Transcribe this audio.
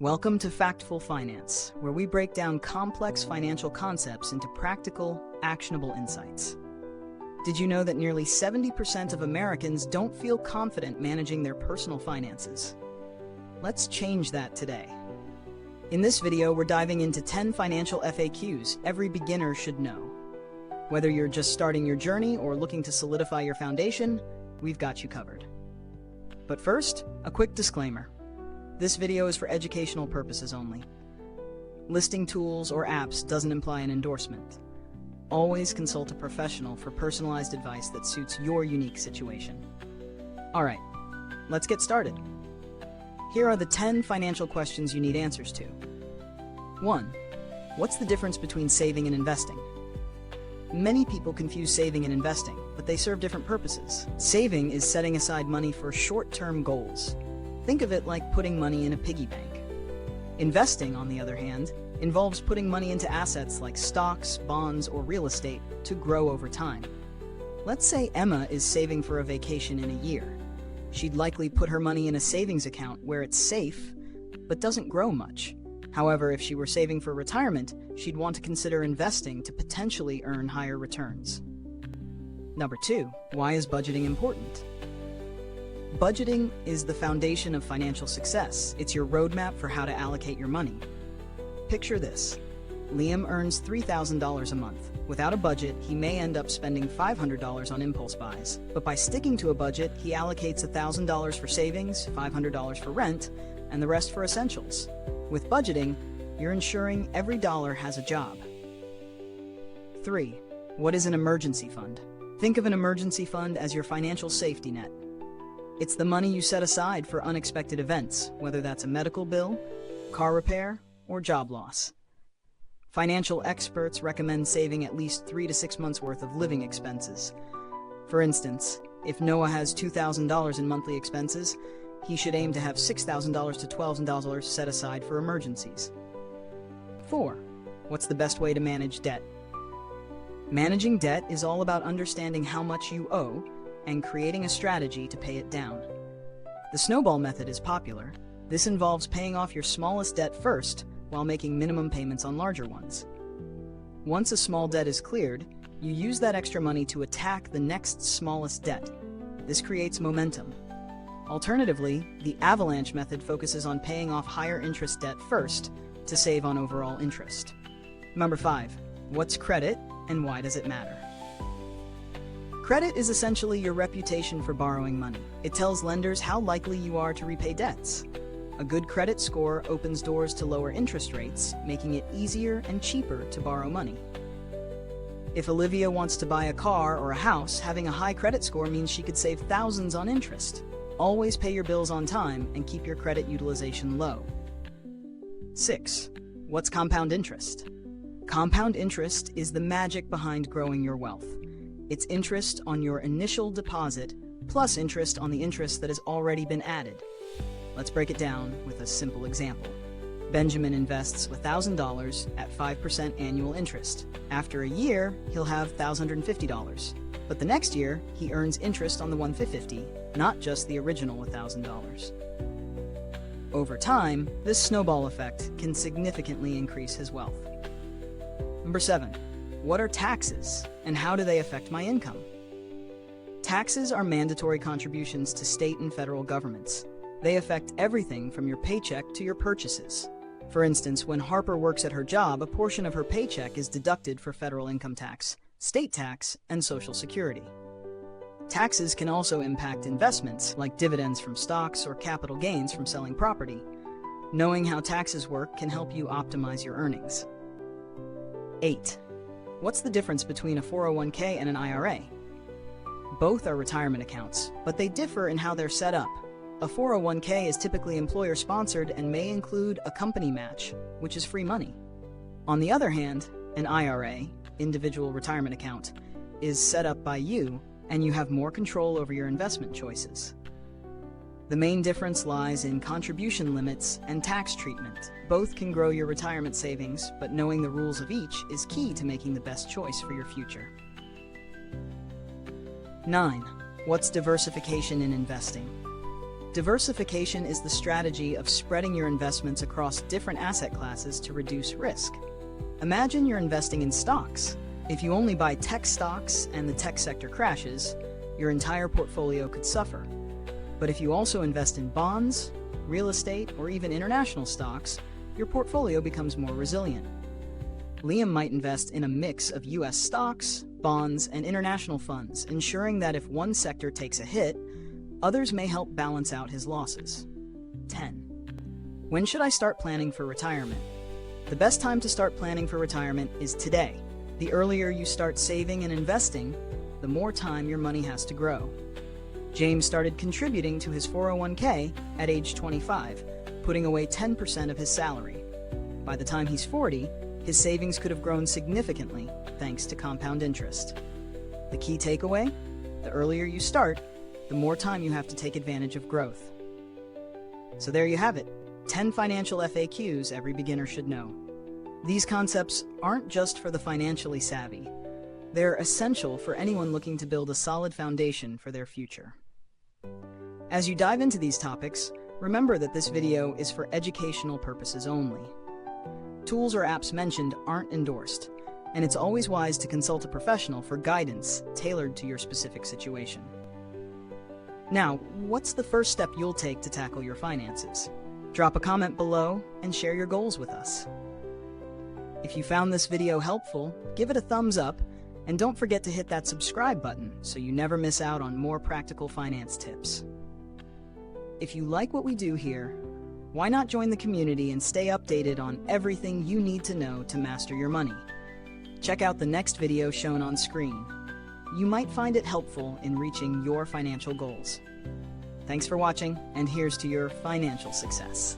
Welcome to Factful Finance, where we break down complex financial concepts into practical, actionable insights. Did you know that nearly 70% of Americans don't feel confident managing their personal finances? Let's change that today. In this video, we're diving into 10 financial FAQs every beginner should know. Whether you're just starting your journey or looking to solidify your foundation, we've got you covered. But first, a quick disclaimer. This video is for educational purposes only. Listing tools or apps doesn't imply an endorsement. Always consult a professional for personalized advice that suits your unique situation. All right, let's get started. Here are the 10 financial questions you need answers to. 1. What's the difference between saving and investing? Many people confuse saving and investing, but they serve different purposes. Saving is setting aside money for short-term goals. Think of it like putting money in a piggy bank. Investing, on the other hand, involves putting money into assets like stocks, bonds, or real estate to grow over time. Let's say Emma is saving for a vacation in a year. She'd likely put her money in a savings account where it's safe, but doesn't grow much. However, if she were saving for retirement, she'd want to consider investing to potentially earn higher returns. Number 2, why is budgeting important? Budgeting is the foundation of financial success. It's your roadmap for how to allocate your money. Picture this. Liam earns $3,000 a month. Without a budget, he may end up spending $500 on impulse buys. But by sticking to a budget, he allocates $1,000 for savings, $500 for rent, and the rest for essentials. With budgeting, you're ensuring every dollar has a job. 3. What is an emergency fund? Think of an emergency fund as your financial safety net. It's the money you set aside for unexpected events, whether that's a medical bill, car repair, or job loss. Financial experts recommend saving at least 3 to 6 months' worth of living expenses. For instance, if Noah has $2,000 in monthly expenses, he should aim to have $6,000 to $12,000 set aside for emergencies. 4. What's the best way to manage debt? Managing debt is all about understanding how much you owe and creating a strategy to pay it down. The snowball method is popular. This involves paying off your smallest debt first while making minimum payments on larger ones. Once a small debt is cleared, you use that extra money to attack the next smallest debt. This creates momentum. Alternatively, the avalanche method focuses on paying off higher interest debt first to save on overall interest. Number 5. What's credit and why does it matter? Credit is essentially your reputation for borrowing money. It tells lenders how likely you are to repay debts. A good credit score opens doors to lower interest rates, making it easier and cheaper to borrow money. If Olivia wants to buy a car or a house, having a high credit score means she could save thousands on interest. Always pay your bills on time and keep your credit utilization low. 6. What's compound interest? Compound interest is the magic behind growing your wealth. It's interest on your initial deposit plus interest on the interest that has already been added. Let's break it down with a simple example. Benjamin invests $1,000 at 5% annual interest. After a year, he'll have $1,050. But the next year, he earns interest on the $150, not just the original $1,000. Over time, this snowball effect can significantly increase his wealth. Number 7. What are taxes, and how do they affect my income? Taxes are mandatory contributions to state and federal governments. They affect everything from your paycheck to your purchases. For instance, when Harper works at her job, a portion of her paycheck is deducted for federal income tax, state tax, and Social Security. Taxes can also impact investments, like dividends from stocks or capital gains from selling property. Knowing how taxes work can help you optimize your earnings. 8. What's the difference between a 401k and an IRA? Both are retirement accounts, but they differ in how they're set up. A 401k is typically employer-sponsored and may include a company match, which is free money. On the other hand, an IRA, individual retirement account, is set up by you, and you have more control over your investment choices. The main difference lies in contribution limits and tax treatment. Both can grow your retirement savings, but knowing the rules of each is key to making the best choice for your future. 9. What's diversification in investing? Diversification is the strategy of spreading your investments across different asset classes to reduce risk. Imagine you're investing in stocks. If you only buy tech stocks and the tech sector crashes, your entire portfolio could suffer. But if you also invest in bonds, real estate, or even international stocks, your portfolio becomes more resilient. Liam might invest in a mix of US stocks, bonds, and international funds, ensuring that if one sector takes a hit, others may help balance out his losses. 10. When should I start planning for retirement? The best time to start planning for retirement is today. The earlier you start saving and investing, the more time your money has to grow. James started contributing to his 401k at age 25, putting away 10% of his salary. By the time he's 40, his savings could have grown significantly thanks to compound interest. The key takeaway? The earlier you start, the more time you have to take advantage of growth. So there you have it, 10 financial FAQs every beginner should know. These concepts aren't just for the financially savvy. They're essential for anyone looking to build a solid foundation for their future. As you dive into these topics, remember that this video is for educational purposes only. Tools or apps mentioned aren't endorsed, and it's always wise to consult a professional for guidance tailored to your specific situation. Now, what's the first step you'll take to tackle your finances? Drop a comment below and share your goals with us. If you found this video helpful, give it a thumbs up, and don't forget to hit that subscribe button so you never miss out on more practical finance tips. If you like what we do here, why not join the community and stay updated on everything you need to know to master your money? Check out the next video shown on screen. You might find it helpful in reaching your financial goals. Thanks for watching, and here's to your financial success.